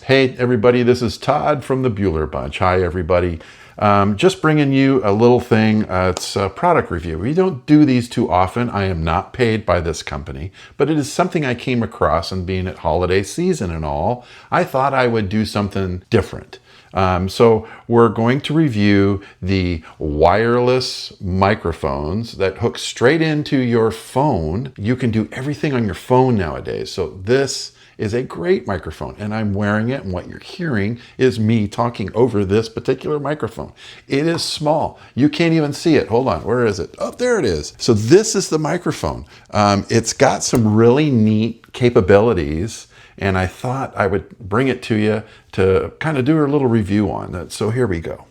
Hey everybody, this is Todd from the Bueller Bunch. Hi everybody. Just bringing you a little thing. It's a product review. We don't do these too often. I am not paid by this company, but it is something I came across, and being at holiday season and all, I thought I would do something different. So we're going to review the wireless microphones that hook straight into your phone. You can do everything on your phone nowadays. So this is a great microphone, and I'm wearing it, and what you're hearing is me talking over this particular microphone. It is small. You can't even see it. Hold on, where is it? Oh, there it is. So this is the microphone. It's got some really neat capabilities, and I thought I would bring it to you to kind of do a little review on that. So here we go.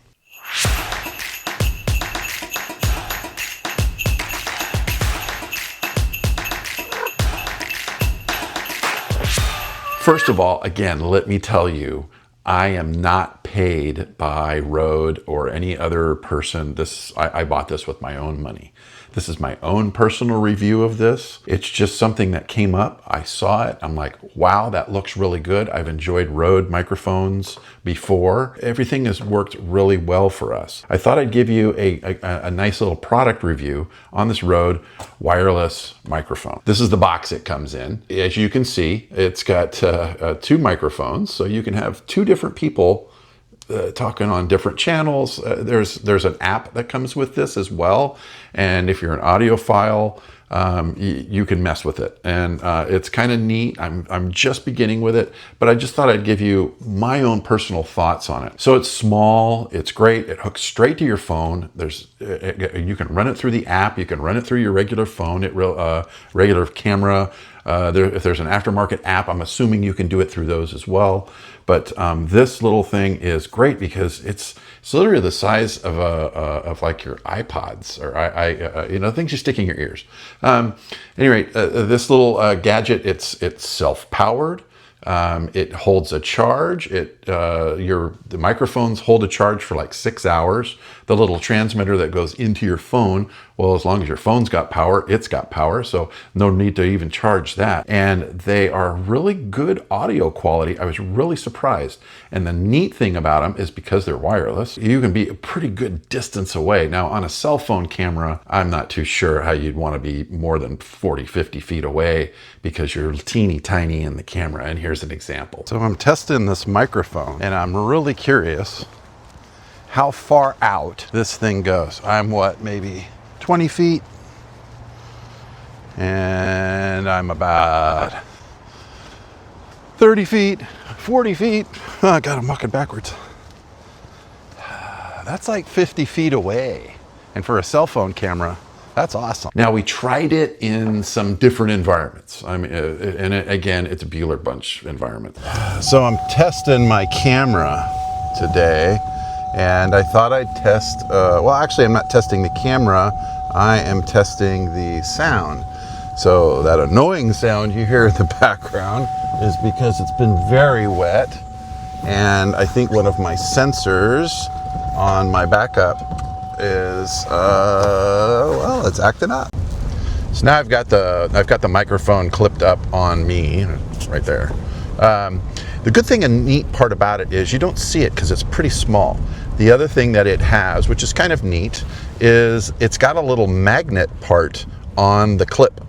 First of all, again, let me tell you, I am not paid by Rode or any other person. I bought this with my own money. This is my own personal review of this. It's just something that came up. I saw it. I'm like, wow, that looks really good. I've enjoyed Rode microphones before. Everything has worked really well for us. I thought I'd give you a nice little product review on this Rode wireless microphone. This is the box it comes in. As you can see, it's got two microphones, so you can have two different people talking on different channels. There's an app that comes with this as well, and if you're an audiophile, you can mess with it, and it's kind of neat. I'm just beginning with it, but I just thought I'd give you my own personal thoughts on it. So it's small, it's great, it hooks straight to your phone. You can run it through the app, you can run it through your regular phone, regular camera. If there's an aftermarket app, I'm assuming you can do it through those as well. But this little thing is great because it's literally the size of like your iPods or things you stick in your ears. Anyway, this little gadget, it's self-powered. It holds a charge. The microphones hold a charge for like 6 hours. The little transmitter that goes into your phone, well, as long as your phone's got power, it's got power, so no need to even charge that. And they are really good audio quality. I was really surprised. And the neat thing about them is because they're wireless, you can be a pretty good distance away. Now, on a cell phone camera, I'm not too sure how you'd want to be more than 40, 50 feet away because you're teeny tiny in the camera. And here's an example. So I'm testing this microphone, and I'm really curious how far out this thing goes. I'm maybe 20 feet, and I'm about 30 feet, 40 feet. Oh God, I'm walking backwards. That's like 50 feet away. And for a cell phone camera, that's awesome. Now, we tried it in some different environments. Again, it's a Bueller Bunch environment. So I'm testing my camera today, and I thought I'd test, well, actually I'm not testing the camera, I am testing the sound. So that annoying sound you hear in the background is because it's been very wet, and I think one of my sensors on my backup is, well, it's acting up. So now I've got the microphone clipped up on me, right there. The good thing and neat part about it is you don't see it because it's pretty small. The other thing that it has, which is kind of neat, is it's got a little magnet part on the clip.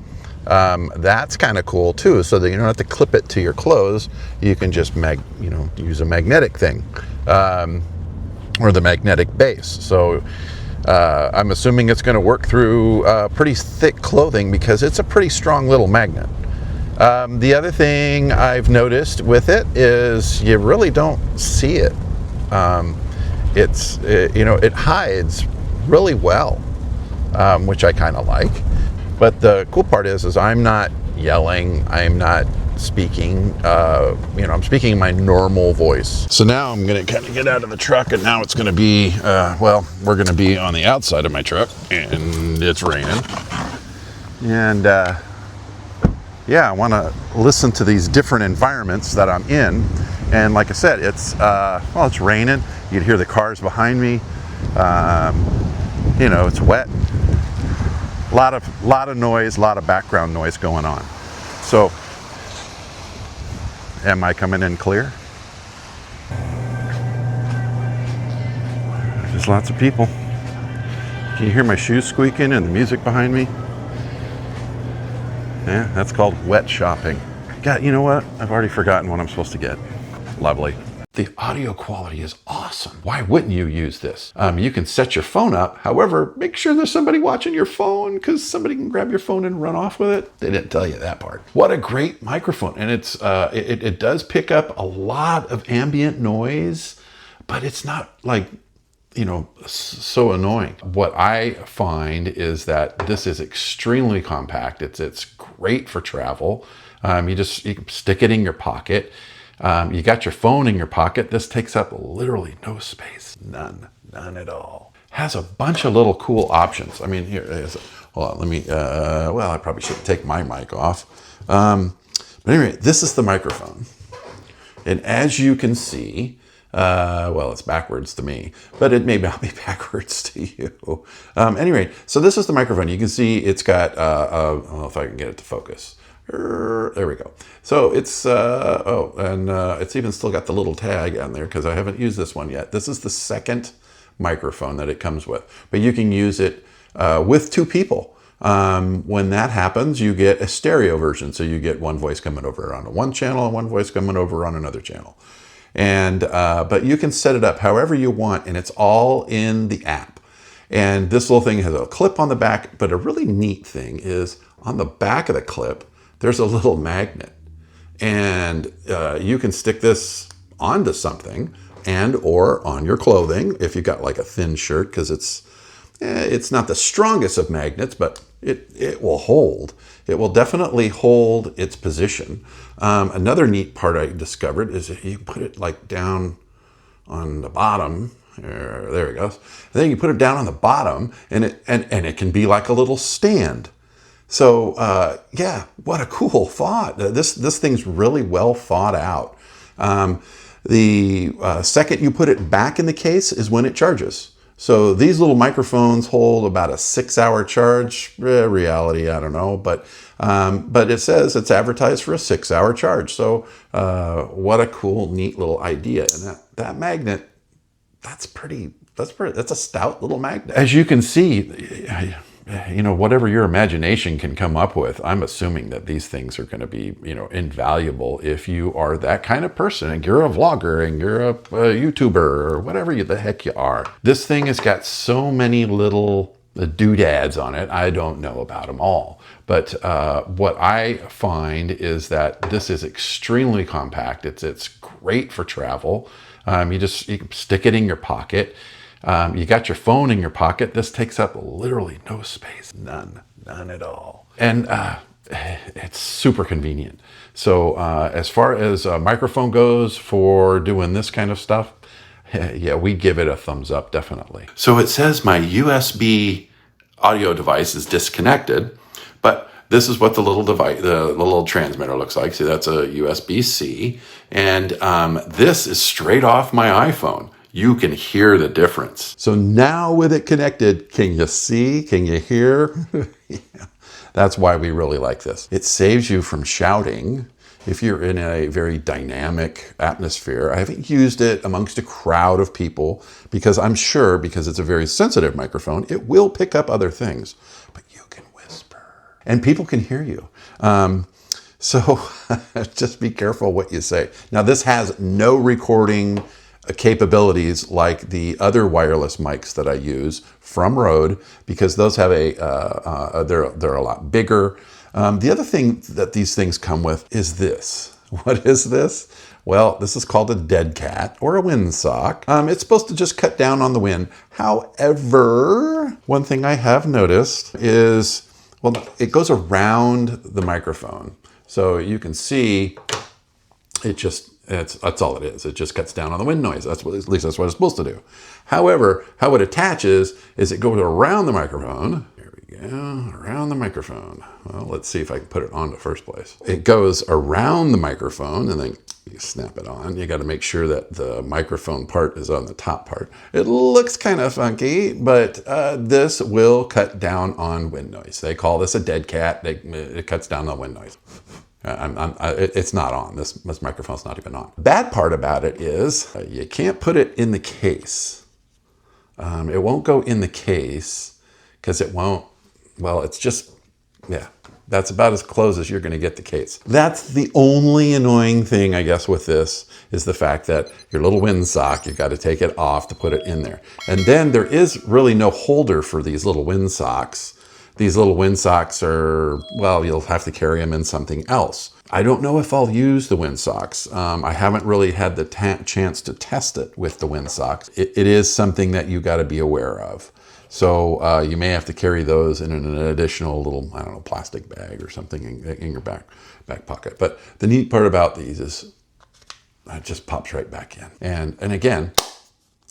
That's kind of cool too, so that you don't have to clip it to your clothes. You can just use a magnetic thing, or the magnetic base. So I'm assuming it's going to work through pretty thick clothing because it's a pretty strong little magnet. The other thing I've noticed with it is you really don't see it. It hides really well, which I kind of like. But the cool part is I'm not yelling, I'm not speaking, I'm speaking my normal voice. So now I'm gonna kind of get out of the truck, and now it's gonna be, we're gonna be on the outside of my truck, and it's raining. And yeah, I wanna listen to these different environments that I'm in. And like I said, it's raining. You can hear the cars behind me. It's wet. A lot of noise, a lot of background noise going on. So, am I coming in clear? There's lots of people. Can you hear my shoes squeaking and the music behind me? Yeah, that's called wet shopping. God, you know what? I've already forgotten what I'm supposed to get. Lovely. The audio quality is awesome. Why wouldn't you use this? You can set your phone up. However, make sure there's somebody watching your phone, because somebody can grab your phone and run off with it. They didn't tell you that part. What a great microphone. And it does pick up a lot of ambient noise, but it's not like, you know, so annoying. What I find is that this is extremely compact. It's great for travel. You can stick it in your pocket. You got your phone in your pocket. This takes up literally no space. None at all. Has a bunch of little cool options. I mean, here it is. Hold on, let me, well, I probably should take my mic off. But anyway, this is the microphone. And as you can see, well, it's backwards to me, but it may not be backwards to you. Anyway, so this is the microphone. You can see it's got, I don't know if I can get it to focus. There we go. So it's, it's even still got the little tag on there because I haven't used this one yet. This is the second microphone that it comes with, but you can use it with two people. When that happens, you get a stereo version. So you get one voice coming over on one channel and one voice coming over on another channel. And, but you can set it up however you want, and it's all in the app. And this little thing has a clip on the back, but a really neat thing is on the back of the clip, there's a little magnet, and you can stick this onto something and or on your clothing if you've got like a thin shirt, because it's not the strongest of magnets, but it will hold. It will definitely hold its position. Another neat part I discovered is that you put it like down on the bottom. There it goes. And then you put it down on the bottom, and it can be like a little stand. So yeah, what a cool thought. This thing's really well thought out. The second you put it back in the case is when it charges. So these little microphones hold about a 6-hour charge. Reality, I don't know, but it says it's advertised for a 6-hour charge. So what a cool, neat little idea. And that magnet, that's a stout little magnet. As you can see, you know, whatever your imagination can come up with, I'm assuming that these things are going to be, you know, invaluable if you are that kind of person and you're a vlogger and you're a YouTuber or whatever the heck you are. This thing has got so many little doodads on it. I don't know about them all, but what I find is that this is extremely compact. It's great for travel. You can stick it in your pocket. You got your phone in your pocket. This takes up literally no space. None at all. And it's super convenient. So as far as a microphone goes for doing this kind of stuff, yeah, we give it a thumbs up, definitely. So it says my USB audio device is disconnected, but this is what the little device, the little transmitter looks like. See, that's a USB-C. And this is straight off my iPhone. You can hear the difference. So now with it connected, can you see? Can you hear? Yeah, that's why we really like this. It saves you from shouting if you're in a very dynamic atmosphere. I haven't used it amongst a crowd of people because I'm sure, because it's a very sensitive microphone, it will pick up other things, but you can whisper and people can hear you. So just be careful what you say. Now this has no recording capabilities like the other wireless mics that I use from Rode, because those have they're a lot bigger. The other thing that these things come with is this. What is this? Well, this is called a dead cat or a windsock. It's supposed to just cut down on the wind. However, one thing I have noticed is, well, it goes around the microphone. So you can see that's all it is. It just cuts down on the wind noise. At least that's what it's supposed to do. However, how it attaches is it goes around the microphone. There we go, around the microphone. Well, let's see if I can put it on in the first place. It goes around the microphone and then you snap it on. You got to make sure that the microphone part is on the top part. It looks kind of funky, but this will cut down on wind noise. They call this a dead cat. It cuts down on wind noise. It's not on. This microphone's not even on. The bad part about it is you can't put it in the case. It won't go in the case because it won't, well, it's just, yeah, that's about as close as you're going to get the case. That's the only annoying thing, I guess, with this is the fact that your little windsock, you've got to take it off to put it in there. And then there is really no holder for these little windsocks. These little windsocks are, well, you'll have to carry them in something else. I don't know if I'll use the windsocks. I haven't really had the chance to test it with the windsocks. It is something that you got to be aware of. So you may have to carry those in an additional little, I don't know, plastic bag or something in your back pocket. But the neat part about these is it just pops right back in. And again,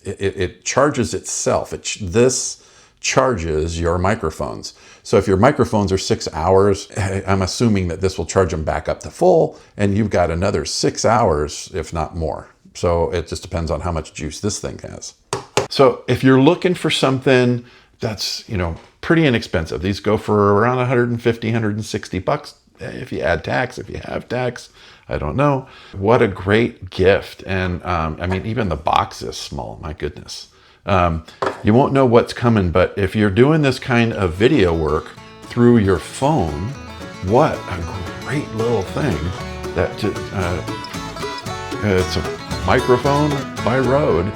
it charges itself. This charges your microphones. So if your microphones are 6 hours, I'm assuming that this will charge them back up to full, and you've got another 6 hours, if not more. So it just depends on how much juice this thing has. So if you're looking for something that's, pretty inexpensive, these go for around 150, 160 bucks. If you add tax, if you have tax, I don't know. What a great gift. And I mean, even the box is small, my goodness. You won't know what's coming, but if you're doing this kind of video work through your phone, what a great little thing that it's a microphone by Rode